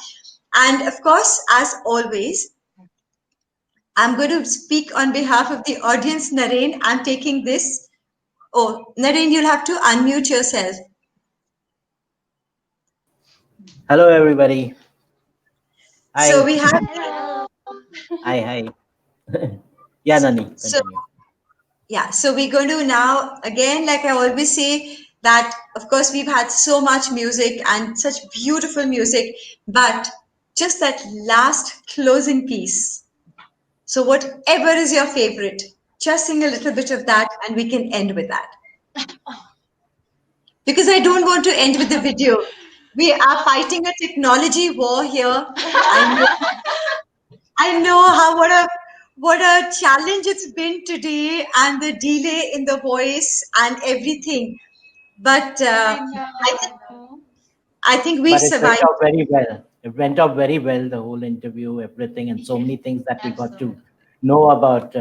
And of course, as always, I'm going to speak on behalf of the audience, Naren. I'm taking this. Oh, Naren, you'll have to unmute yourself. Hello, everybody. So Hi. we have, Hello. Hi, hi. Yeah, Nani, so continue. yeah, so we're going to now, again, like I always say, that of course we've had so much music and such beautiful music, but just that last closing piece. So whatever is your favorite, just sing a little bit of that and we can end with that. Because I don't want to end with the video. We are fighting a technology war here. I know how what a challenge it's been today and the delay in the voice and everything. But I know. I know. I think we've But it went survived. out very well. It went out very well, the whole interview, everything, and so many things that we got to Absolutely. know about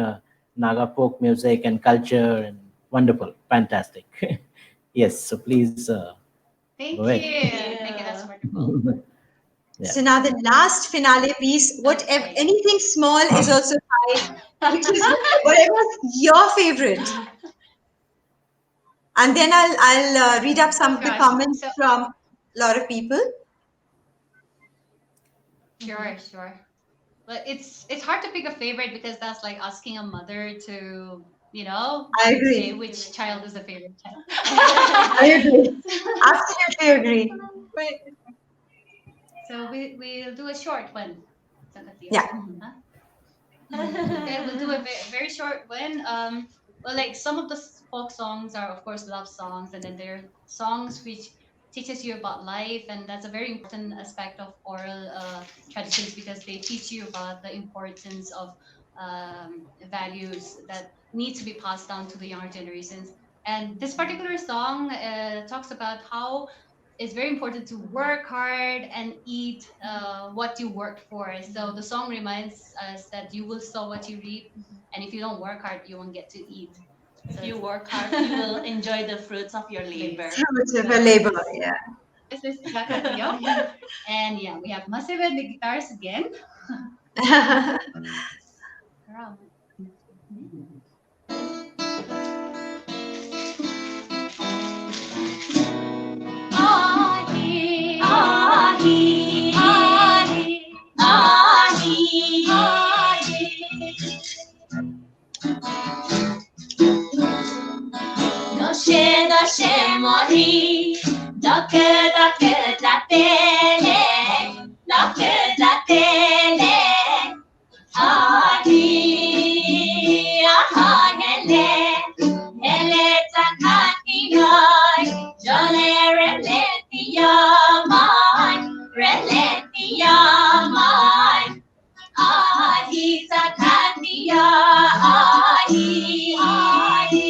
Naga folk music and culture. And wonderful, fantastic. Yes, so please go Thank ahead. you. Thank you. That's wonderful. Yeah. So now the last finale piece, whatever Okay. anything small is also fine, which is whatever's your favorite. And then I'll read up some Oh of the gosh. comments So from a lot of people. sure, sure. But it's hard to pick a favorite because that's like asking a mother to, I say agree. which child is the favorite child. I agree. Absolutely agree. But so we'll do a short one. Sakatio. Yeah. Huh? Okay, we'll do a very short one. Well, like some of the folk songs are, of course, love songs, and then there are songs which teaches you about life, and that's a very important aspect of oral traditions because they teach you about the importance of values that need to be passed down to the younger generations. And this particular song talks about how it's very important to work hard and eat what you work for. So the song reminds us that you will sow what you reap, and if you don't work hard, you won't get to eat. If So you it's work hard, you will enjoy the fruits of your yes. labor. Fruits of So a labor, this is Tetseo. And yeah, we have Massive and the guitars again. yeah. Ahi, ahi, ahi, ahi, ahi. Doshe, doshe mori, dake, dake, datele, dake, datele. Ahi, aha, hele, hele takati yoy, jole releti yamai, releti yamai. Ahi takati ya, ahi, ahi.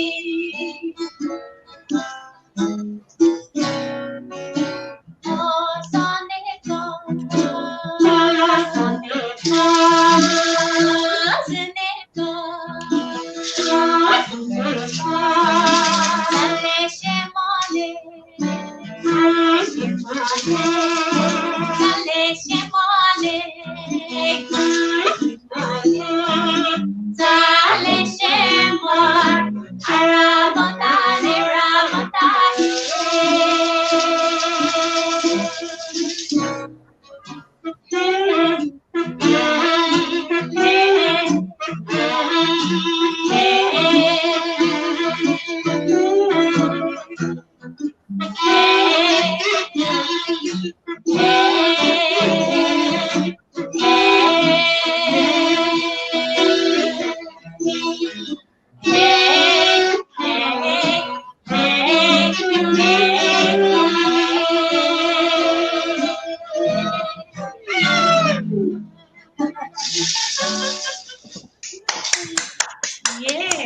Yeah.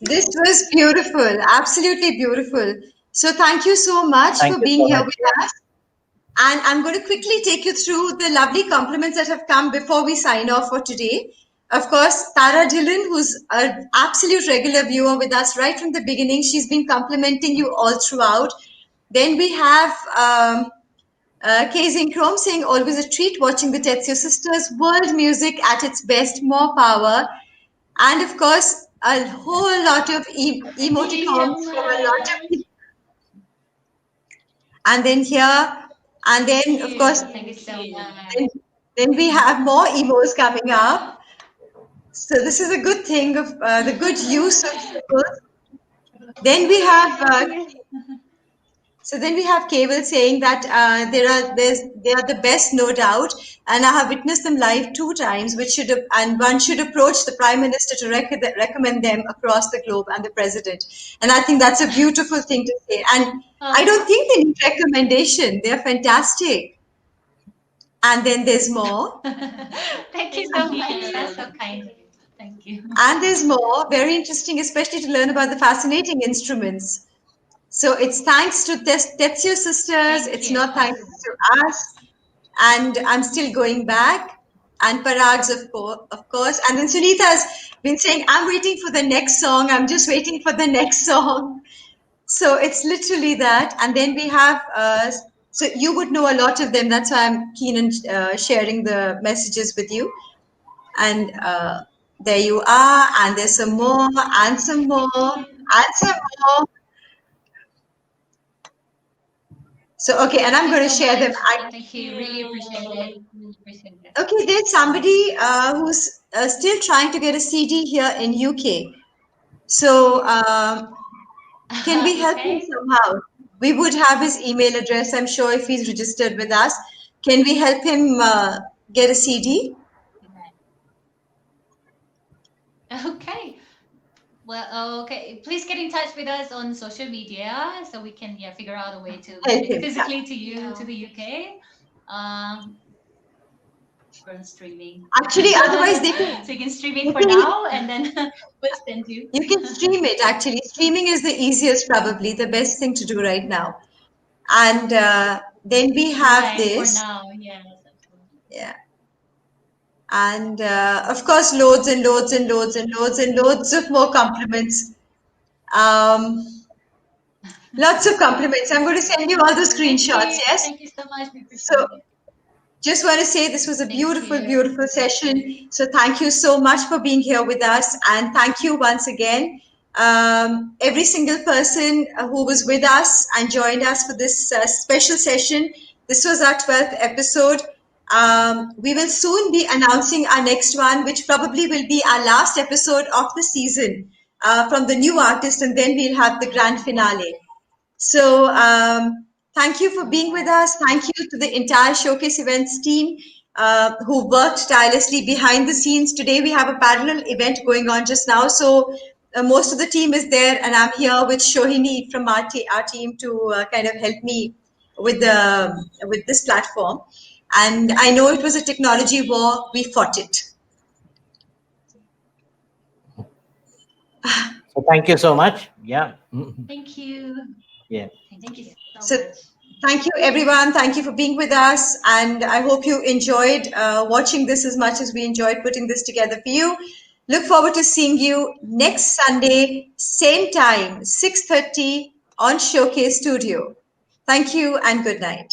This was beautiful, absolutely beautiful. So, thank you so much Thank for you being so here much. with us. And I'm going to quickly take you through the lovely compliments that have come before we sign off for today. Of course, Tara Dillon, who's an absolute regular viewer with us right from the beginning, she's been complimenting you all throughout. Then we have Kazing Chrome saying, always a treat watching the Tetseo sisters. World music at its best, more power. And of course, a whole lot of Thank you emoticons so from a lot of much. people. And then here, and Thank then of course, Thank you you. so much. then, then we have more emos coming up. So this is a good thing of the good use of symbols. Then we have then we have Cable saying that they are the best, no doubt, and I have witnessed them live 2 times, and one should approach the Prime Minister to recommend them across the globe and the President. And I think that's a beautiful thing to say. And I don't think they need recommendation. They're fantastic. And then there's more. Thank you so Thank much. That's you. so kind of you. Thank you. And there's more. Very interesting, especially to learn about the fascinating instruments. So it's thanks to Tetseo sisters. Thank It's you. not thanks to us. And I'm still going back. And Parag's, of course. And then Sunita's been saying, I'm waiting for the next song. I'm just waiting for the next song. So it's literally that. And then we have, so you would know a lot of them. That's why I'm keen on sharing the messages with you. And there you are. And there's some more, and some more, and some more. So, okay, and I'm Thank you going to so share them. much. Thank Thank you. Really appreciate it. you. Really appreciate it. Okay, there's somebody who's still trying to get a CD here in UK. So, can we help him Okay. somehow? We would have his email address, I'm sure, if he's registered with us. Can we help him get a CD? Okay. Well, okay. Please get in touch with us on social media so we can figure out a way to get Help it him. Yeah. physically to you to the UK. Um, for streaming. Actually, otherwise So you can stream it they for can now, and then we'll send you. you can stream it. Actually, streaming is the easiest, probably the best thing to do right now. And then we have Right, for this, now, yes, absolutely. yeah, and of course, loads and loads and loads and loads and loads of more compliments. Um, Lots of compliments. I'm going to send you all the screenshots. Yes. Thank you so much. We So appreciate it. just want to say this was a Thank beautiful, you. beautiful session. So thank you so much for being here with us. And thank you once again, every single person who was with us and joined us for this special session. This was our 12th episode. We will soon be announcing our next one, which probably will be our last episode of the season from the new artist. And then we'll have the grand finale. So thank you for being with us. Thank you to the entire Showcase Events team who worked tirelessly behind the scenes. Today we have a parallel event going on just now. So most of the team is there, and I'm here with Shohini from our team to kind of help me with this platform. And I know it was a technology war. We fought it. So thank you so much. Yeah. Thank you. Yeah. Thank you so So much. thank you, everyone. Thank you for being with us. And I hope you enjoyed watching this as much as we enjoyed putting this together for you. Look forward to seeing you next Sunday, same time, 6:30 on Showcase Studio. Thank you and good night.